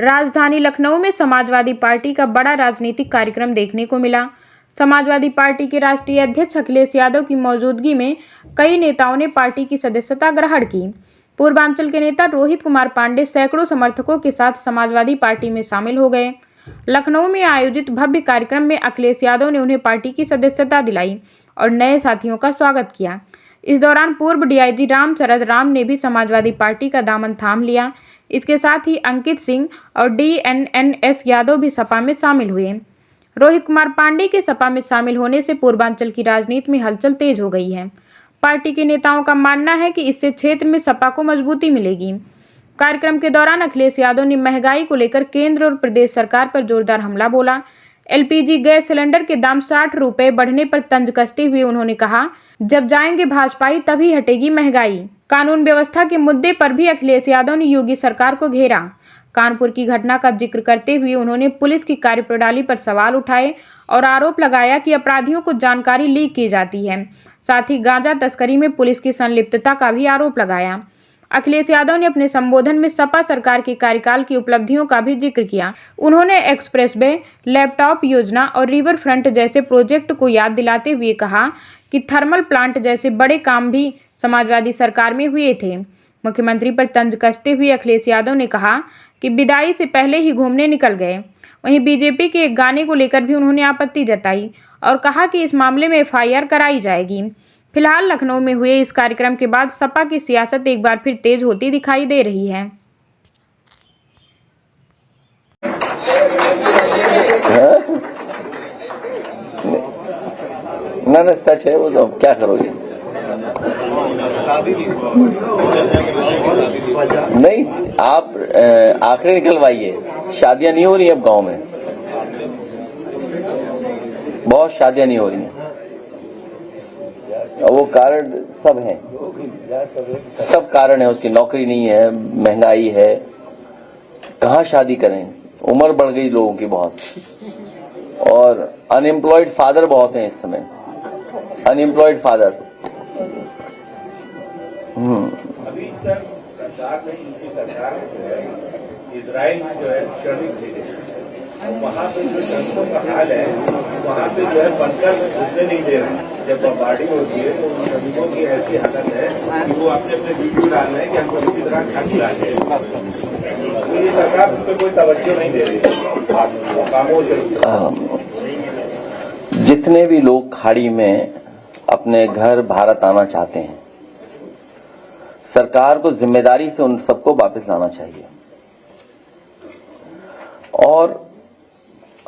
राजधानी लखनऊ में समाजवादी पार्टी का बड़ा राजनीतिक कार्यक्रम देखने को मिला। समाजवादी पार्टी के राष्ट्रीय अध्यक्ष अखिलेश यादव की मौजूदगी में कई नेताओं ने पार्टी की सदस्यता ग्रहण की। पूर्वांचल के नेता रोहित कुमार पांडे सैकड़ों समर्थकों के साथ समाजवादी पार्टी में शामिल हो गए। लखनऊ में आयोजित भव्य कार्यक्रम में अखिलेश यादव ने उन्हें पार्टी की सदस्यता दिलाई और नए साथियों का स्वागत किया। इस दौरान पूर्व डीआईजी रामचरद राम ने भी समाजवादी पार्टी का दामन थाम लिया। इसके साथ ही अंकित सिंह और डीएनएस यादव भी सपा में शामिल हुए। रोहित कुमार पांडे के सपा में शामिल होने से पूर्वांचल की राजनीति में हलचल तेज हो गई है। पार्टी के नेताओं का मानना है कि इससे क्षेत्र में सपा को मजबूती मिलेगी। कार्यक्रम के दौरान अखिलेश यादव ने महंगाई को लेकर केंद्र और प्रदेश सरकार पर जोरदार हमला बोला। एलपीजी गैस सिलेंडर के दाम 60 रुपए बढ़ने पर तंज कसते हुए उन्होंने कहा, जब जाएंगे भाजपाई तभी हटेगी महंगाई। कानून व्यवस्था के मुद्दे पर भी अखिलेश यादव ने योगी सरकार को घेरा। कानपुर की घटना का जिक्र करते हुए उन्होंने पुलिस की कार्यप्रणाली पर सवाल उठाए और आरोप लगाया कि अपराधियों को जानकारी लीक की जाती है। साथ ही गांजा तस्करी में पुलिस की संलिप्तता का भी आरोप लगाया। अखिलेश यादव ने अपने संबोधन में सपा सरकार के कार्यकाल की उपलब्धियों का भी जिक्र किया। उन्होंने एक्सप्रेसवे, लैपटॉप योजना और रिवर फ्रंट जैसे प्रोजेक्ट को याद दिलाते हुए कहा कि थर्मल प्लांट जैसे बड़े काम भी समाजवादी सरकार में हुए थे। मुख्यमंत्री पर तंज कसते हुए अखिलेश यादव ने कहा कि विदाई से पहले ही घूमने निकल गए। वहीं बीजेपी के एक गाने को लेकर भी उन्होंने आपत्ति जताई और कहा कि इस मामले में एफआईआर कराई जाएगी। फिलहाल लखनऊ में हुए इस कार्यक्रम के बाद सपा की सियासत एक बार फिर तेज होती दिखाई दे रही है। ना सच है वो, तो क्या करोगे। नहीं, आप आंकड़े निकलवाइए, शादियां नहीं हो रही अब गांव में, बहुत शादियां नहीं हो रही हैं और वो कारण सब हैं, सब कारण है उसकी। नौकरी नहीं है, महंगाई है, कहाँ शादी करें, उम्र बढ़ गई लोगों की बहुत, और अनएम्प्लॉयड फादर बहुत हैं इस समय, अनएम्प्लॉयड फादर। अभी सर सरकार ने, उनकी सरकार जो है इजराइल में जो है श्रमिक भेजे, वहाँ पे जो श्रमिकों का हाल है, वहाँ पे जो है बनकर घुसने नहीं दे रहे हैं। जब बमबार्डिंग होती है तो उन श्रमिकों की ऐसी हालत है कि वो अपने अपने वीडियो डाल रहे हैं कि हमको किसी तरह घर खिलाते हैं। तो ये सरकार उस पर कोई तवज्जो नहीं दे रही है, खामोश है। जितने भी लोग खाड़ी में अपने घर भारत आना चाहते हैं, सरकार को जिम्मेदारी से उन सबको वापस लाना चाहिए। और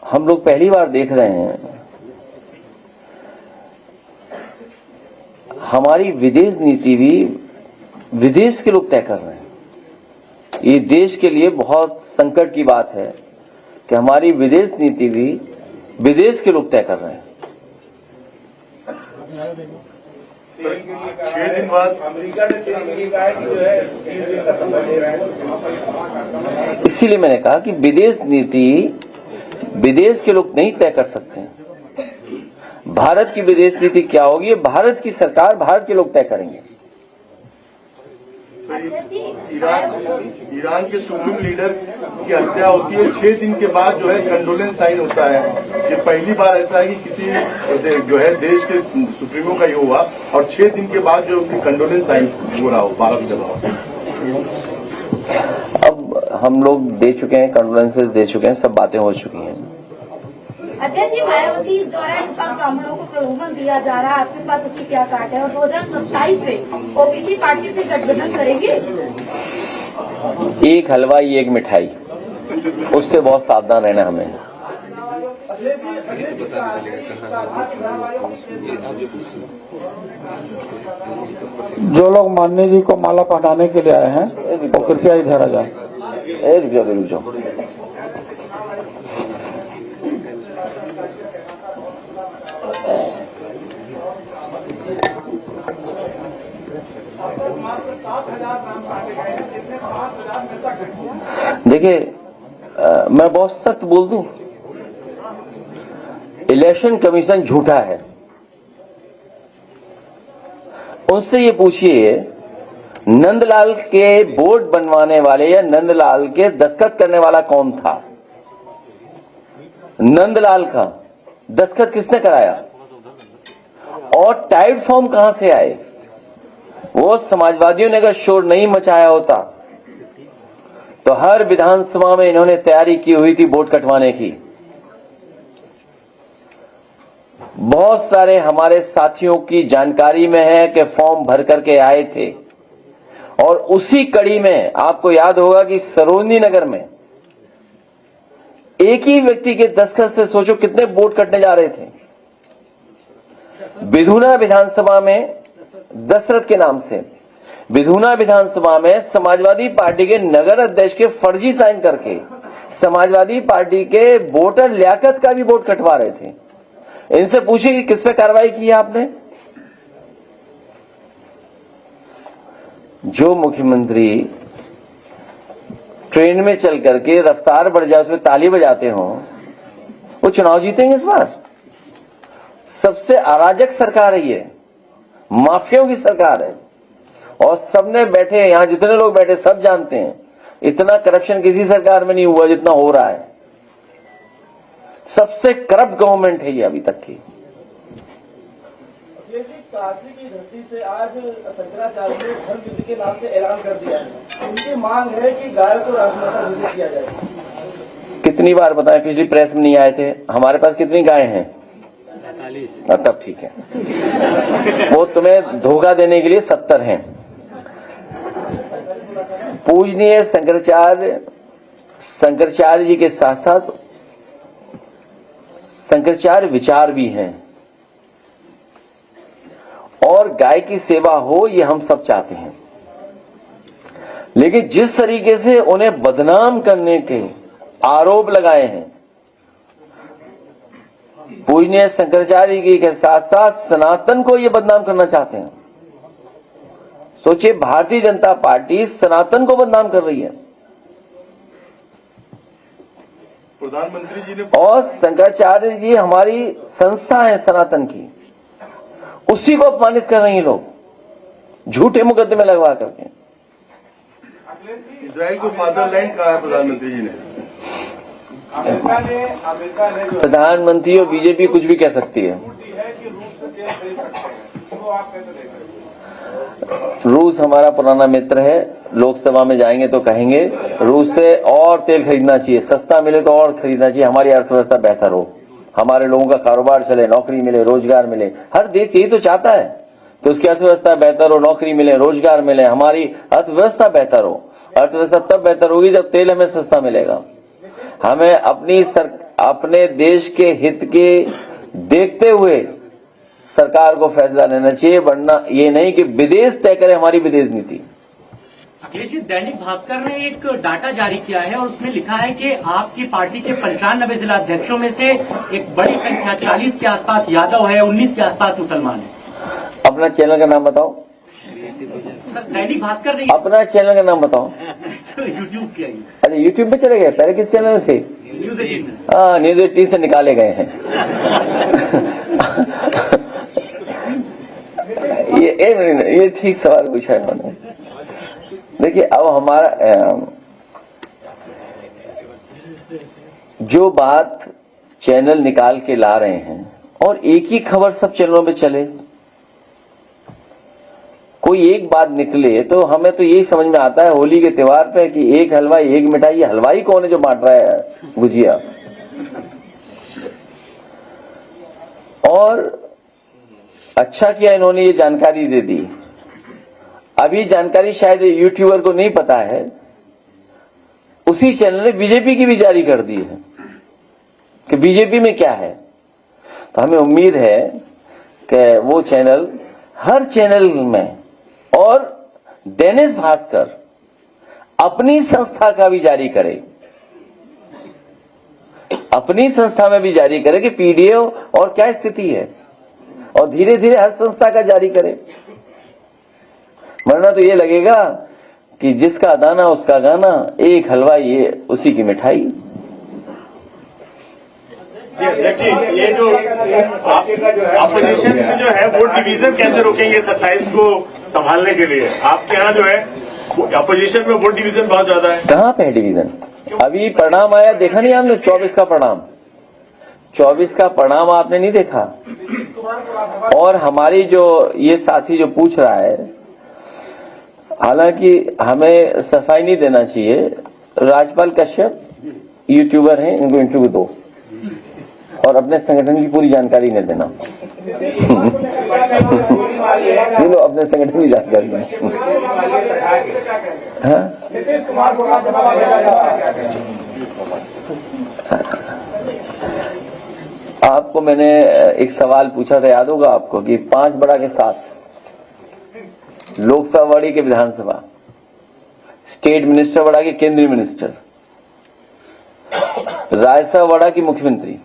हम लोग पहली बार देख रहे हैं, हमारी विदेश नीति भी विदेश के लोग तय कर रहे हैं। ये देश के लिए बहुत संकट की बात है कि हमारी विदेश नीति भी विदेश के लोग तय कर रहे हैं। 6 दिन बाद अमेरिका ने कहा कि जो है 3 दिन का समय ले रहा है। इसीलिए मैंने कहा कि विदेश नीति विदेश के लोग नहीं तय कर सकते हैं। भारत की विदेश नीति क्या होगी, ये भारत की सरकार, भारत के लोग तय करेंगे। ईरान के सुप्रीम लीडर की हत्या होती है, 6 दिन के बाद जो है कंडोलेंस साइन होता है। ये पहली बार ऐसा है कि किसी जो है देश के सुप्रीमो का ये हुआ और 6 दिन के बाद जो कंडोलेंस साइन हो रहा हो भारत के। अब हम लोग दे चुके हैं, कंडोलेंसेस दे चुके हैं, सब बातें हो चुकी हैं। अध्यक्ष जी, मायावती द्वारा इन ब्राह्मणों को प्रलोभन दिया जा रहा है, आपके पास इसकी क्या काट है और 2027 में ओबीसी पार्टी से गठबंधन करेंगे? एक हलवाई एक मिठाई, उससे बहुत सावधान रहना हमें। जो लोग माननीय जी को माला पहनाने के लिए आए हैं तो कृपया इधर आ जाए। रुक जाओ। देखिए, मैं बहुत सख्त बोल दूं, इलेक्शन कमीशन झूठा है। उनसे ये पूछिए नंदलाल के बोर्ड बनवाने वाले या नंदलाल के दस्तखत करने वाला कौन था? नंदलाल का दस्तखत किसने कराया? और टाइप फॉर्म कहां से आए? वो समाजवादियों ने अगर शोर नहीं मचाया होता तो हर विधानसभा में इन्होंने तैयारी की हुई थी वोट कटवाने की। बहुत सारे हमारे साथियों की जानकारी में है कि फॉर्म भर करके आए थे, और उसी कड़ी में आपको याद होगा कि सरोजनी नगर में एक ही व्यक्ति के दस्तखत से सोचो कितने वोट कटने जा रहे थे। विधुना विधानसभा में दशरथ के नाम से विधुना विधानसभा में समाजवादी पार्टी के नगर अध्यक्ष के फर्जी साइन करके समाजवादी पार्टी के वोटर लियाकत का भी वोट कटवा रहे थे। इनसे पूछिए कि किस पे कार्रवाई की है आपने? जो मुख्यमंत्री ट्रेन में चल करके रफ्तार बढ़ जाए उसमें ताली बजाते हो, वो चुनाव जीतेंगे इस बार? सबसे अराजक सरकार है ये, माफियाओं की सरकार है। और सबने बैठे, यहां जितने लोग बैठे सब जानते हैं इतना करप्शन किसी सरकार में नहीं हुआ जितना हो रहा है। सबसे करप्ट गवर्नमेंट है ये अभी तक की। काशी की धरती से आज शंकराचार्य ने धर्म युद्ध के नाम से ऐलान कर दिया है। उनकी मांग है कि गाय को राजमाता घोषित किया जाए। कितनी बार बताएं, पिछली प्रेस में नहीं आए थे? हमारे पास कितनी गाय हैं? 45। तब ठीक है, वो तुम्हें धोखा देने के लिए 70 हैं। पूजनीय शंकराचार्य जी के साथ साथ शंकराचार्य विचार भी हैं, और गाय की सेवा हो ये हम सब चाहते हैं। लेकिन जिस तरीके से उन्हें बदनाम करने के आरोप लगाए हैं, पूजनीय शंकराचार्य जी के साथ साथ सनातन को ये बदनाम करना चाहते हैं। सोचिए, भारतीय जनता पार्टी सनातन को बदनाम कर रही है। प्रधानमंत्री जी ने और शंकराचार्य जी हमारी संस्था है सनातन की, उसी को अपमानित कर रहे हैं लोग झूठे मुकदमे लगवा करके। इजराइल को फादरलैंड कहा है प्रधानमंत्री जी ने। अमेरिका ने प्रधानमंत्री और बीजेपी कुछ भी कह सकती है। कि रूस से तेल खरीद सकते हैं, तो आप कैसे देख रहे हैं? रूस हमारा पुराना मित्र है, लोकसभा में जाएंगे तो कहेंगे रूस से और तेल खरीदना चाहिए, सस्ता मिले तो और खरीदना चाहिए, हमारी अर्थव्यवस्था बेहतर हो, हमारे लोगों का कारोबार चले, नौकरी मिले, रोजगार मिले। हर देश यही तो चाहता है कि उसकी अर्थव्यवस्था बेहतर हो, नौकरी मिले, रोजगार मिले, हमारी अर्थव्यवस्था बेहतर हो। अर्थव्यवस्था तब बेहतर होगी जब तेल हमें सस्ता मिलेगा। हमें अपने देश के हित के देखते हुए सरकार को फैसला लेना चाहिए, वरना ये नहीं कि विदेश तय करे हमारी विदेश नीति। अखिलेश जी, दैनिक भास्कर ने एक डाटा जारी किया है और उसमें लिखा है कि आपकी पार्टी के 95 जिला अध्यक्षों में से एक बड़ी संख्या 40 के आसपास यादव है, 19 के आसपास मुसलमान है। अपना चैनल का नाम बताओ। दैनिक भास्कर ने अपना चैनल का नाम बताओ। यूट्यूब किया। अरे यूट्यूब पे चले गए, पहले किस चैनल में थे? न्यूज 18 में। हाँ, न्यूज 18 से निकाले गए हैं। ये ठीक सवाल पूछा है उन्होंने। देखिए, अब हमारा जो बात चैनल निकाल के ला रहे हैं और एक ही खबर सब चैनलों पे चले, कोई एक बात निकले तो हमें तो यही समझ में आता है होली के त्योहार पे कि एक हलवाई एक मिठाई। ये हलवाई कौन है जो बांट रहा है गुजिया? और अच्छा किया इन्होंने ये जानकारी दे दी। अभी जानकारी शायद यूट्यूबर को नहीं पता है, उसी चैनल ने बीजेपी की भी जारी कर दी है कि बीजेपी में क्या है। तो हमें उम्मीद है कि वो चैनल हर चैनल में, और दैनिक भास्कर अपनी संस्था का भी जारी करे, अपनी संस्था में भी जारी करे कि पीडीए और क्या स्थिति है, और धीरे धीरे हर संस्था का जारी करे। वरना तो ये लगेगा कि जिसका दाना उसका गाना, एक हलवाई ये उसी की मिठाई। जी अध्यक्ष जी, ये जो अपोजिशन में जो है वोट डिवीजन कैसे रोकेंगे 27 को संभालने के लिए? आपके यहाँ जो है अपोजिशन में वोट डिवीजन बहुत ज्यादा है। कहाँ पे है डिवीजन? अभी परिणाम आया, देखा नहीं आपने? 24 का परिणाम, 24 का परिणाम आपने नहीं देखा? और हमारी जो ये साथी जो पूछ रहा है, हालांकि हमें सफाई नहीं देना चाहिए। राजपाल कश्यप यूट्यूबर हैं, इनको इंटरव्यू दो और अपने संगठन की पूरी जानकारी नहीं देना। ये लो अपने संगठन की जानकारी नहीं। आपको मैंने एक सवाल पूछा था, याद होगा आपको, कि 5 बड़ा के साथ लोकसभा बड़ी के विधानसभा, स्टेट मिनिस्टर बड़ा के केंद्रीय मिनिस्टर, राज्यसभा बड़ा की मुख्यमंत्री,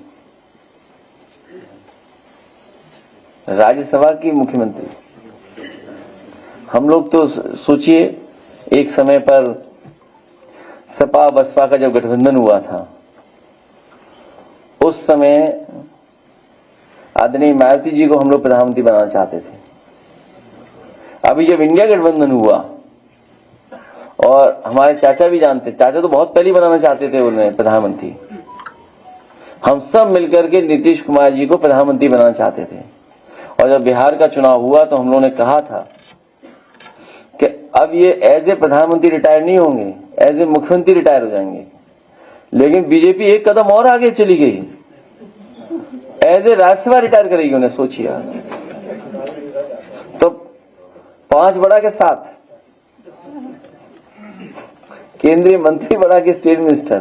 राज्यसभा की मुख्यमंत्री। हम लोग तो सोचिए, एक समय पर सपा बसपा का जब गठबंधन हुआ था, उस समय आदरणीय मायावती जी को हम लोग प्रधानमंत्री बनाना चाहते थे। अभी जब इंडिया गठबंधन हुआ, और हमारे चाचा भी जानते, चाचा तो बहुत पहले बनाना चाहते थे उन्हें प्रधानमंत्री, हम सब मिलकर के नीतीश कुमार जी को प्रधानमंत्री बनाना चाहते थे। और जब बिहार का चुनाव हुआ तो हम लोगों ने कहा था कि अब ये एज ए प्रधानमंत्री रिटायर नहीं होंगे, एज ए मुख्यमंत्री रिटायर हो जाएंगे। लेकिन बीजेपी एक कदम और आगे चली गई, एज ए राज्यसभा रिटायर करेगी उन्हें, सोचिए। तो 5 बड़ा के साथ केंद्रीय मंत्री बड़ा के स्टेट मिनिस्टर,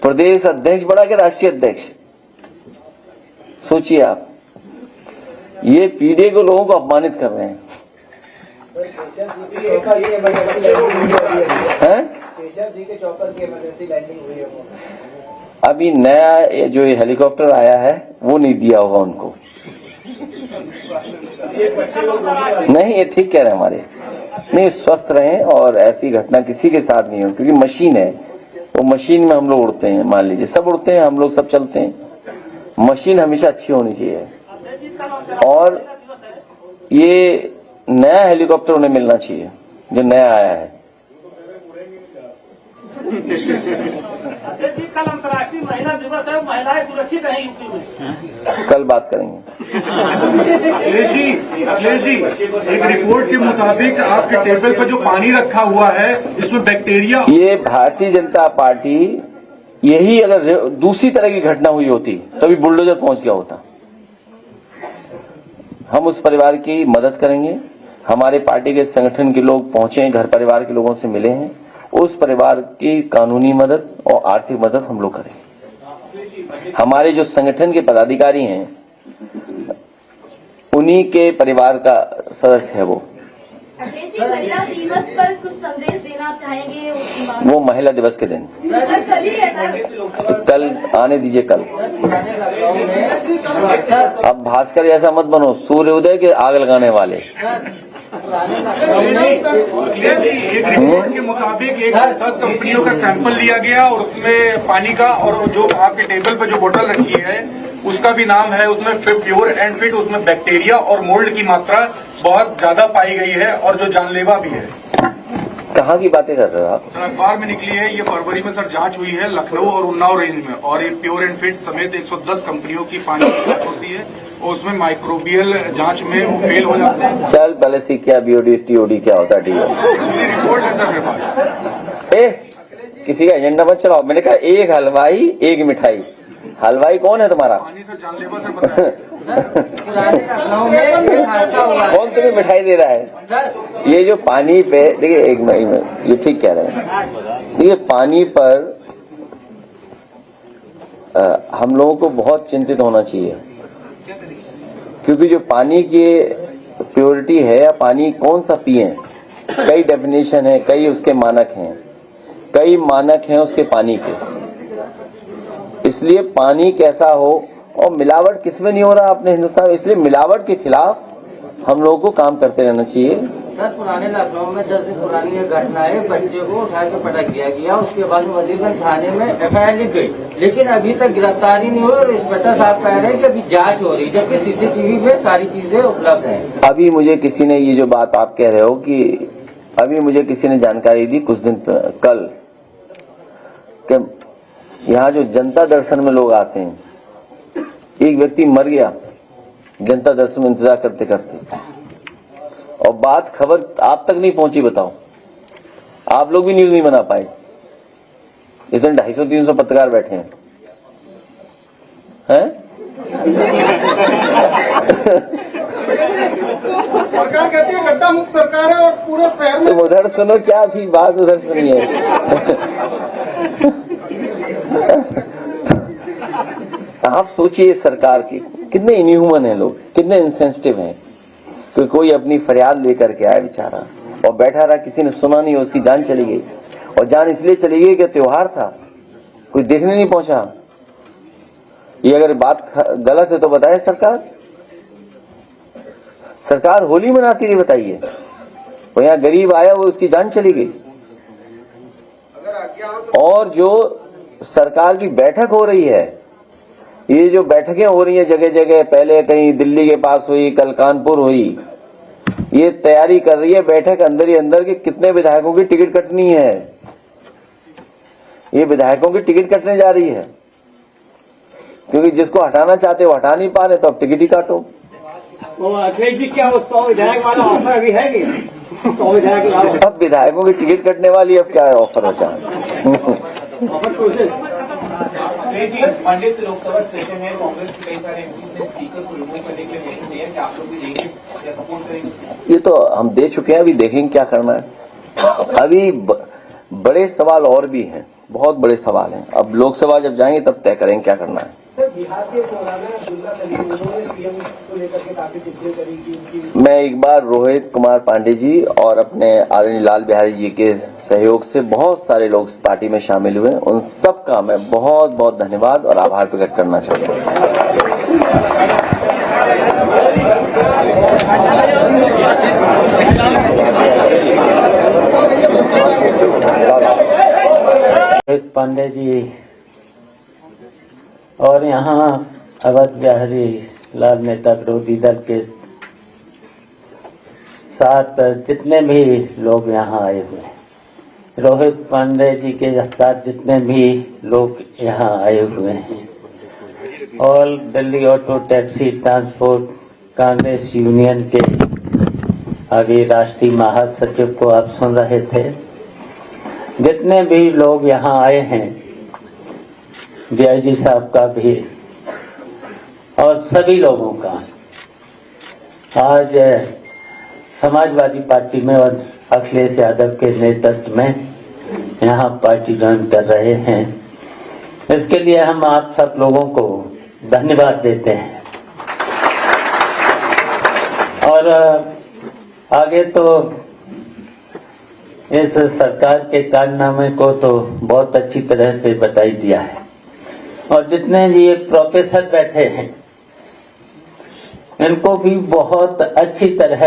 प्रदेश अध्यक्ष बड़ा के राष्ट्रीय अध्यक्ष, सोचिए आप। ये पीडीए को लोगों को अपमानित कर रहे हैं। अभी नया जो ये हेलीकॉप्टर आया है वो नहीं दिया होगा उनको। नहीं, ये ठीक कह रहे हैं हमारे। नहीं, स्वस्थ रहें और ऐसी घटना किसी के साथ नहीं हो, क्योंकि मशीन है, वो मशीन में हम लोग उड़ते हैं। मान लीजिए सब उड़ते हैं, हम लोग सब चलते हैं, मशीन हमेशा अच्छी होनी चाहिए। और ये नया हेलीकॉप्टर उन्हें मिलना चाहिए जो नया आया है। कल अंतर्राष्ट्रीय महिला दिवस है, महिलाएं सुरक्षित हैं यूपी में। कल बात करेंगे। अखिलेश जी, एक रिपोर्ट के मुताबिक आपके टेबल पर जो पानी रखा हुआ है इसमें बैक्टीरिया। ये भारतीय जनता पार्टी, यही अगर दूसरी तरह की घटना हुई होती तो अभी बुलडोजर पहुंच गया होता। हम उस परिवार की मदद करेंगे। हमारे पार्टी के संगठन के लोग पहुंचे हैं, घर परिवार के लोगों से मिले हैं। उस परिवार की कानूनी मदद और आर्थिक मदद हम लोग करेंगे। हमारे जो संगठन के पदाधिकारी हैं, उन्हीं के परिवार का सदस्य है वो। अध्यक्ष जी, महिला दिवस पर कुछ संदेश देना चाहेंगे? वो महिला दिवस के दिन कल ही है, कल आने दीजिए। कल अब भास्कर जैसा मत बनो, सूर्योदय के आग लगाने वाले। एक रिपोर्ट के मुताबिक 10 कंपनियों का सैंपल लिया गया और उसमें पानी का, और जो आपके टेबल पर जो बोतल रखी है उसका भी नाम है, उसमें प्योर एंड फिट, उसमें बैक्टीरिया और मोल्ड की मात्रा बहुत ज्यादा पाई गई है और जो जानलेवा भी है। कहाँ की बातें कर रहे हो आप? सर, अखबार में निकली है, ये फरवरी में सर जांच हुई है लखनऊ और उन्नाव रेंज में, और ये प्योर एंड फिट समेत 110 कंपनियों की पानी की जांच होती है और उसमें माइक्रोबियल जांच में वो फेल हो जाते हैं। चल पहले सीख क्या बीओडी टीओडी क्या होता है। ठीक है, रिपोर्ट है सर मेरे पास। किसी का एजेंडा मत चलाओ। मैंने कहा एक हलवाई एक मिठाई। हलवाई कौन है तुम्हारा? पानी सर जानलेवा सर बताया। कौन तुम्हें मिठाई दे रहा है? ये जो पानी पे देखिए, एक मिनट, ये ठीक कह रहे हैं। देखिए, पानी पर हम लोगों को बहुत चिंतित होना चाहिए, क्योंकि जो पानी की प्योरिटी है या पानी कौन सा पिए, कई डेफिनेशन है, कई उसके मानक हैं, कई मानक हैं उसके पानी के। इसलिए पानी कैसा हो, और मिलावट किसमें नहीं हो रहा अपने हिंदुस्तान में, इसलिए मिलावट के खिलाफ हम लोगों को काम करते रहना चाहिए। सर पुराने लखनऊ में 10 दिन पुरानी एक घटना है, बच्चे को उठा के पटक दिया गया, उसके बाद वजीरगंज थाने में FIR लिख गई, लेकिन अभी तक गिरफ्तारी नहीं हुई और इंस्पेक्टर साहब कह रहे हैं कि अभी जांच हो रही, जबकि CCTV पे सारी चीजें उपलब्ध हैं। अभी मुझे किसी ने ये जो बात आप कह रहे हो कि अभी मुझे किसी ने जानकारी दी कुछ दिन कल कि यहाँ जो जनता दर्शन में लोग आते हैं, एक व्यक्ति मर गया जनता दर्शन में इंतजार करते करते, और बात खबर आप तक नहीं पहुंची। बताओ, आप लोग भी न्यूज नहीं बना पाए। इसमें 250-300 पत्रकार बैठे हैं, हैं? सरकार कहती है गड्ढा मुक्त सरकार है और पूरे शहर में। तुम उधर सुनो, क्या थी बात उधर सुनिए। आप सोचिए सरकार की कितने इनह्यूमन है लोग, कितने इनसेंसिटिव हैं कि कोई अपनी फरियाद लेकर के आया बेचारा और बैठा रहा, किसी ने सुना नहीं, उसकी जान चली गई। और जान इसलिए चली गई कि त्योहार था, कोई देखने नहीं पहुंचा। ये अगर बात गलत है तो बताए सरकार होली मनाती रही, बताइए। वो यहाँ गरीब आया, वो उसकी जान चली गई। और जो सरकार की बैठक हो रही है, ये जो बैठकें हो रही है जगह जगह, पहले कहीं दिल्ली के पास हुई, कल कानपुर हुई, ये तैयारी कर रही है बैठक अंदर ही अंदर कि कितने विधायकों की टिकट कटनी है। ये विधायकों की टिकट कटने जा रही है, क्योंकि जिसको हटाना चाहते वो हटा नहीं पा रहे, तो अब टिकट ही काटो। अखिलेश जी, क्या वो 100 विधायक वाला ऑफर अभी है कि 100 विधायक? अब विधायकों की टिकट कटने वाली, अब क्या ऑफर हो चाहे। मंडे से लोकसभा सेशन है, कांग्रेस के कई सारे एमपी ने स्पीकर को रिमूव करने के लिए मैसेज दिया कि आप लोग भी देंगे या सपोर्ट करेंगे? ये तो हम दे चुके हैं, अभी देखेंगे क्या करना है। अभी बड़े सवाल और भी हैं, बहुत बड़े सवाल हैं। अब लोकसभा जब जाएंगे तब तय करेंगे क्या करना है। सर, बिहार के मौलाना अब्दुल्ला सलीम, उन्होंने सीएम को लेकर के काफी टिप्पणी करी कि उनकी। मैं एक बार रोहित कुमार पांडे जी और अपने आदरणीय लाल बिहारी जी के सहयोग से बहुत सारे लोग इस पार्टी में शामिल हुए, उन सब का मैं बहुत बहुत धन्यवाद और आभार प्रकट करना चाहता हूँ। पांडे जी और यहाँ अवध बिहारी लाल नेता विरोधी दल के साथ जितने भी लोग यहाँ आए हुए हैं, रोहित पांडे जी के साथ जितने भी लोग यहाँ आए हुए हैं, all Delhi auto taxi transport Congress union के अभी राष्ट्रीय महासचिव को आप सुन रहे थे, जितने भी लोग यहाँ आए हैं, DIG साहब का भी और सभी लोगों का, आज समाजवादी पार्टी में और अखिलेश यादव के नेतृत्व में यहाँ पार्टी ज्वाइन कर रहे हैं। इसके लिए हम आप सब लोगों को धन्यवाद देते हैं। और आगे तो इस सरकार के कारनामे को तो बहुत अच्छी तरह से बताई दिया है, और जितने ये प्रोफेसर बैठे हैं इनको भी बहुत अच्छी तरह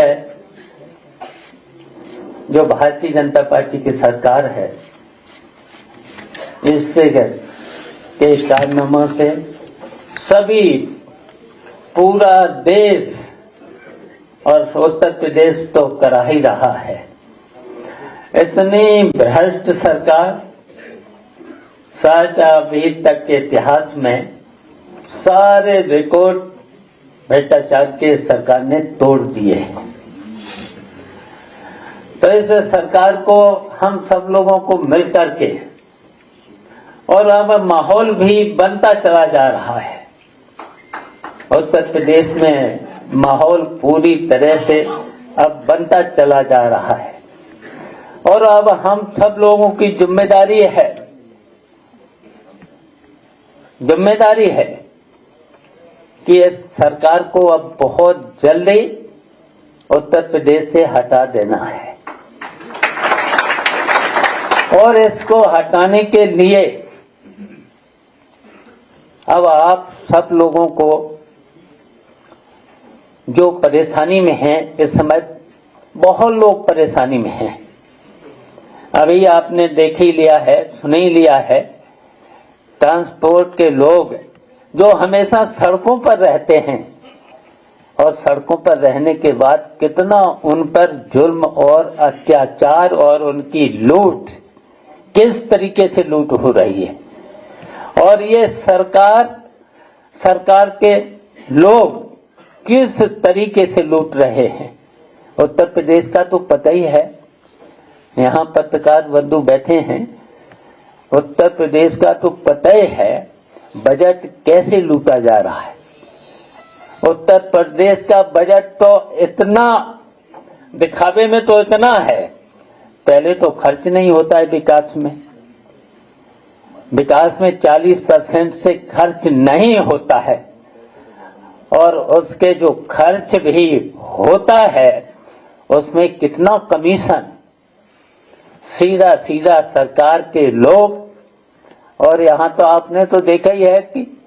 जो भारतीय जनता पार्टी की सरकार है इससे के कारनामों से सभी पूरा देश और उत्तर प्रदेश तो करा ही रहा है। इतनी भ्रष्ट सरकार शायद अभी तक के इतिहास में सारे रिकॉर्ड भ्रष्टाचार के सरकार ने तोड़ दिए हैं। तो इस सरकार को हम सब लोगों को मिलकर के, और अब माहौल भी बनता चला जा रहा है। उत्तर प्रदेश में माहौल पूरी तरह से अब बनता चला जा रहा है, और अब हम सब लोगों की जिम्मेदारी है कि इस सरकार को अब बहुत जल्दी उत्तर प्रदेश से हटा देना है। और इसको हटाने के लिए अब आप सब लोगों को जो परेशानी में हैं, इस समय बहुत लोग परेशानी में हैं। अभी आपने देख ही लिया है, सुन ही लिया है, ट्रांसपोर्ट के लोग जो हमेशा सड़कों पर रहते हैं और सड़कों पर रहने के बाद कितना उन पर जुल्म और अत्याचार और उनकी लूट, किस तरीके से लूट हो रही है। और ये सरकार के लोग किस तरीके से लूट रहे हैं। उत्तर प्रदेश का तो पता ही है, यहाँ पत्रकार बंधु बैठे हैं, उत्तर प्रदेश का तो पता ही है बजट कैसे लूटा जा रहा है। उत्तर प्रदेश का बजट तो इतना दिखावे में तो इतना है, पहले तो खर्च नहीं होता है विकास में 40% से खर्च नहीं होता है, और उसके जो खर्च भी होता है उसमें कितना कमीशन सीधा सीधा सरकार के लोग। और यहाँ तो आपने तो देखा ही है कि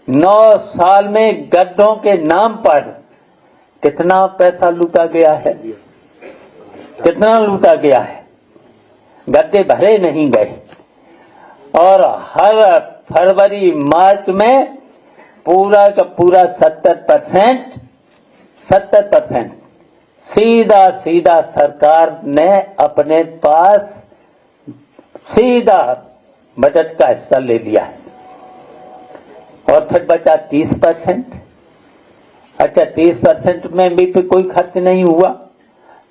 9 साल में गड्ढों के नाम पर कितना पैसा लूटा गया है, कितना लूटा गया है। गड्ढे भरे नहीं गए और हर फरवरी मार्च में पूरा का पूरा 70% सीधा सीधा सरकार ने अपने पास सीधा बजट का हिस्सा ले लिया है। और फिर बचा 30%। अच्छा, 30% में भी फिर कोई खर्च नहीं हुआ।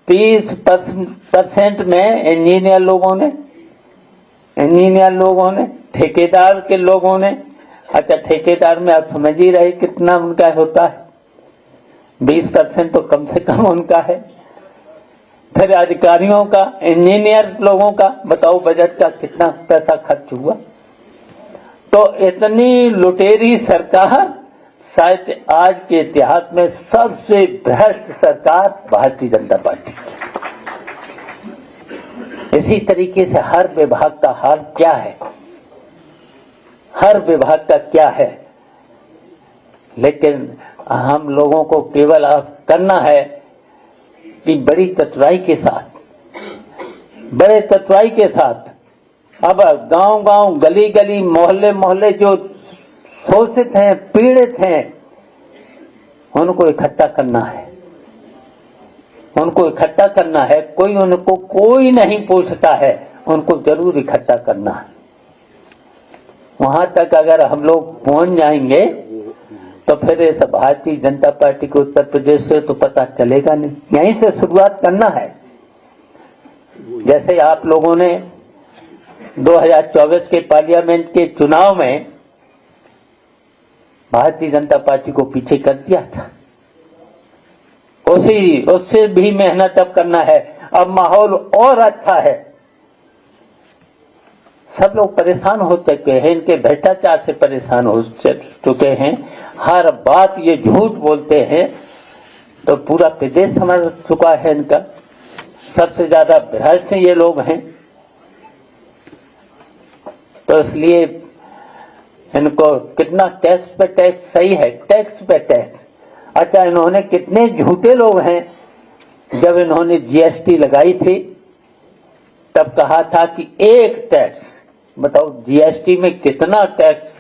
30% में इंजीनियर लोगों ने, ठेकेदार के लोगों ने, अच्छा ठेकेदार में आप समझ ही रहे कितना उनका होता है, 20% तो कम से कम उनका है। फिर अधिकारियों का, इंजीनियर लोगों का बताओ बजट का कितना पैसा खर्च हुआ। तो इतनी लुटेरी सरकार, शायद आज के इतिहास में सबसे भ्रष्ट सरकार भारतीय जनता पार्टी की। इसी तरीके से हर विभाग का हाल क्या है, हर विभाग का क्या है। लेकिन हम लोगों को केवल करना है कि बड़ी चतुराई के साथ अब गांव-गांव, गली-गली, मोहल्ले जो शोषित हैं, पीड़ित हैं, उनको इकट्ठा करना है। कोई नहीं पूछता है, उनको जरूर इकट्ठा करना है। वहां तक अगर हम लोग पहुंच जाएंगे तो फिर इस भारतीय जनता पार्टी को उत्तर प्रदेश से तो पता चलेगा नहीं। यहीं से शुरुआत करना है। जैसे आप लोगों ने 2024 के पार्लियामेंट के चुनाव में भारतीय जनता पार्टी को पीछे कर दिया था, उससे भी मेहनत अब करना है। अब माहौल और अच्छा है। सब लोग परेशान हो चुके हैं, इनके भ्रष्टाचार से परेशान हो चुके हैं। हर बात ये झूठ बोलते हैं, तो पूरा प्रदेश समझ चुका है इनका। सबसे ज्यादा भ्रष्ट ये लोग हैं, तो इसलिए इनको कितना टैक्स पे टैक्स, सही है, टैक्स पे टैक्स। अच्छा, इन्होंने कितने झूठे लोग हैं। जब इन्होंने जीएसटी लगाई थी तब कहा था कि एक टैक्स, बताओ जीएसटी में कितना टैक्स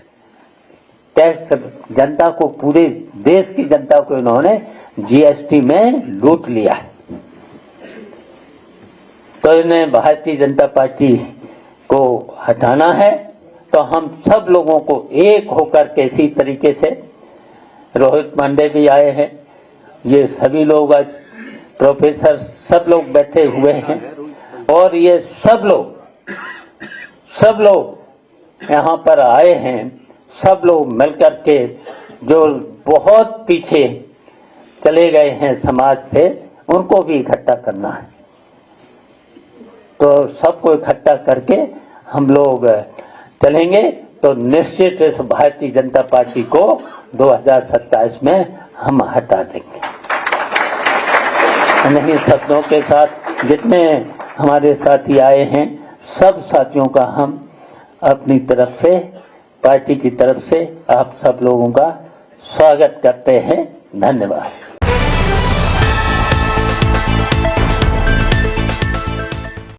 जनता को, पूरे देश की जनता को इन्होंने जीएसटी में लूट लिया है। तो इन्हें भारतीय जनता पार्टी को हटाना है। तो हम सब लोगों को एक होकर के इसी तरीके से, रोहित पांडे भी आए हैं, ये सभी लोग, आज प्रोफेसर सब लोग बैठे हुए हैं, और ये सब लोग यहाँ पर आए हैं। सब लोग मिलकर के जो बहुत पीछे चले गए हैं समाज से, उनको भी इकट्ठा करना है। तो सबको इकट्ठा करके हम लोग चलेंगे तो निश्चित इस भारतीय जनता पार्टी को 2027 में हम हटा देंगे। इन्हीं शब्दों के साथ जितने हमारे साथी आए हैं, सब साथियों का हम अपनी तरफ से, पार्टी की तरफ से आप सब लोगों का स्वागत करते हैं। धन्यवाद।